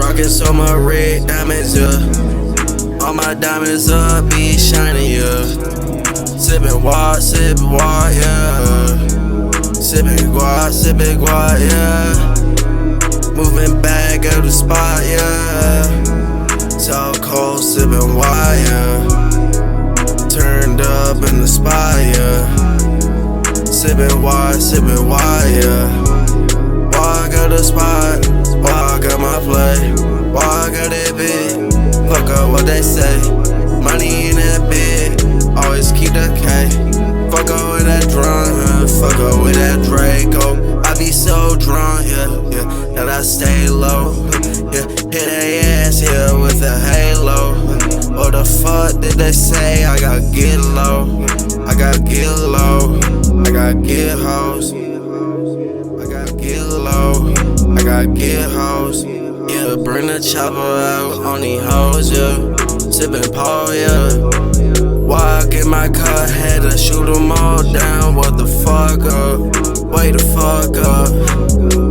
Rockin' so much red diamonds, yeah. All my diamonds up, be shining, yeah. Sippin' water, yeah. Sippin' guad, yeah. Moving back out the spot, yeah. So cold, sippin' water, yeah. Turned up in the spot, yeah. Sippin' water, yeah. Walk out the spot, walk out my play. Walk out that bit, fuck up what they say. Money in that bit, always keep the K. Fuck up with that drunk, fuck up with that Draco. I be so drunk, yeah, that I stay low. Yeah, hit their ass, yeah, with a halo. What the fuck did they say? I gotta get low, I gotta get low, I gotta get hoes, I gotta get low, I gotta get hoes. Yeah, bring the chopper out on these hoes, yeah. Sippin' Paul, yeah. Walk in my car, had to shoot them all down. What the fuck up? Wait the fuck up.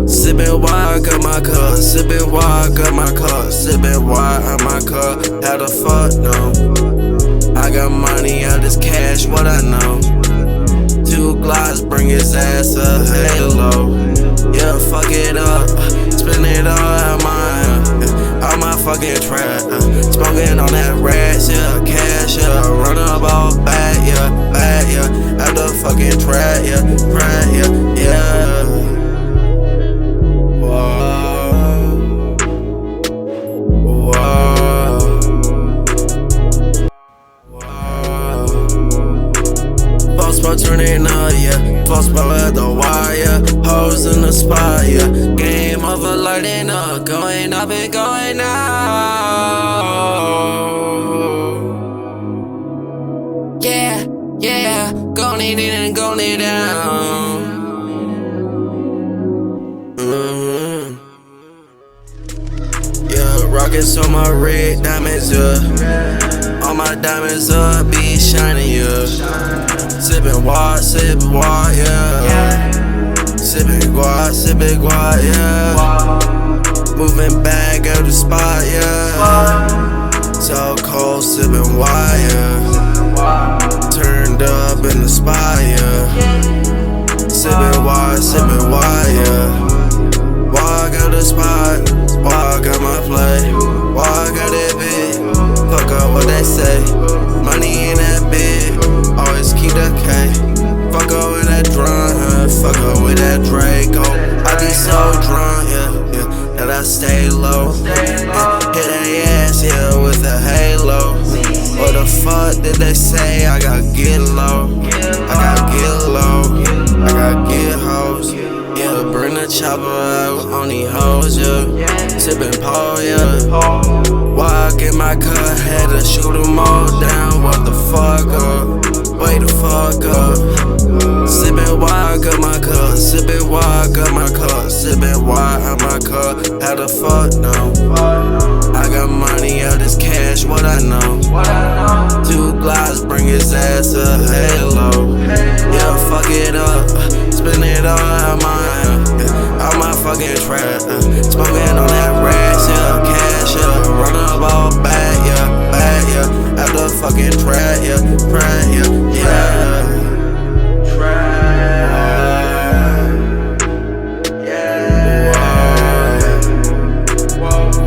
Sippin' wine, got my car. Sippin' wine, got my car. Sippin' wine, out my car. How the fuck no? I got money out this cash, what I know. 2 Glocks, bring his ass a halo. Yeah, fuck it up. Spin it all out my fucking trap. Smoking on that rats, yeah, cash, yeah. Run up all back, yeah, out the fucking trap, yeah, yeah. Whoa, whoa. False spot turning up, yeah. False spot at the wire. Hoes in the spot, yeah. Game over, lighting up, going up and going out. Yeah, gon' it in and gon' it down. Yeah, rockin' so much red diamonds, yeah. All my diamonds up, be shining, yeah. Sippin' water, yeah. Sippin' guad, yeah. Moving back out the spot, yeah. So cold, sippin' water, yeah. Turned up in the spot, yeah. Sippin' water, yeah. Walk out the spot, walk out my play. Walk out that bit, fuck up what they say. Money in that bit, always keep the K. Fuck up with that drunk, fuck up with that Draco. I be so drunk, yeah, that I stay low. Yeah, hit their ass, yeah, with a halo. What the fuck did they say? I gotta get low, I gotta get low, I gotta get hoes. Yeah, bring the chopper out on these hoes, yeah. Sippin' Paul, yeah. Walk in my car, had to shoot them all down. What the fuck up? Wait the fuck up. Sippin' wine, got my car. Sippin' wine, got my car. Sippin' wine, out my car. How the fuck no? I got money out this cash, what I know. 2 Glocks, bring his ass a halo. Yeah, fuck it up. Spin it all out my fucking trap. Smoking on that rats, yeah, cash, yeah. Run up all back, yeah, out the fucking trap, yeah.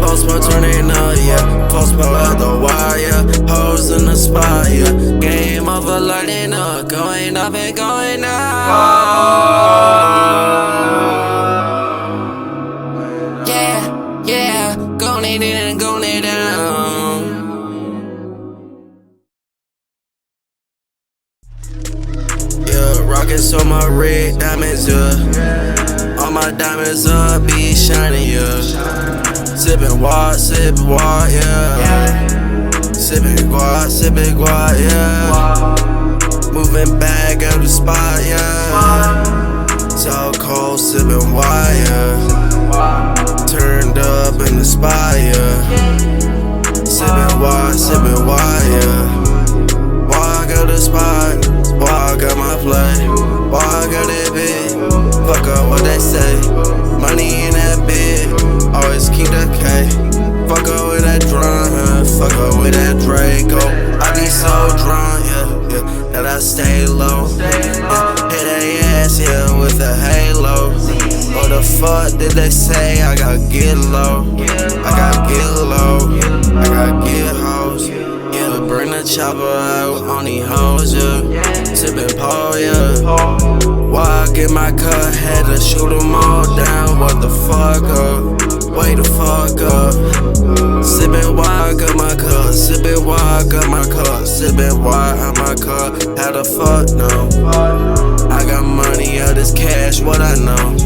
False spot turning up, yeah. False spot at the wire. Hoes in the spot, yeah. Game over, lighting up, going up and going out. Yeah, gon' it in and gon' it down. Yeah, rockin' so much red diamonds, yeah. All my diamonds up, be shining, yeah. Sippin' water, yeah. Sippin' guad, yeah. Moving back out the spot, yeah. So cold, sippin' water, yeah. Turned up in the spot, yeah. Sippin' water, yeah. Walk out the spot, walk out my play. Walk out that bit, fuck up what they say. Money in that bit, always keep the K. did they say? I gotta get low. I gotta get low. I gotta get hoes. Yeah, bring the chopper out on these hoes, yeah. Sippin' Paul, yeah. Why I get my cut? Had to shoot them all down. What the fuck up? Wait the fuck up. Sippin' why I got my cup. Sippin' why I got my cup. Sippin' why I my cup. How the fuck no? I got money, yeah, this cash, what I know.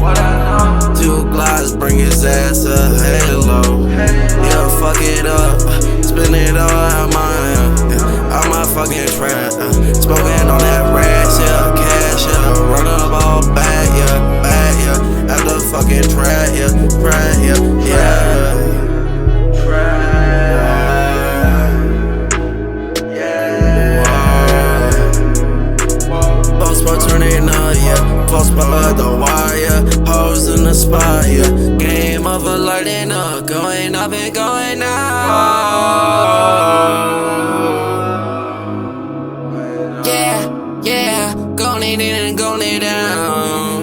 2 glides, bring his ass a halo. Yeah, fuck it up, spin it all out my fucking trap. Smoking on that rash, yeah, cash, yeah. Run up all back, yeah, at the fucking trap, yeah, yeah. Turning up, yeah. Close by the wire, hoes in the spot, yeah. Game over, lighting up, going up and going out. Yeah, yeah, going in and going down.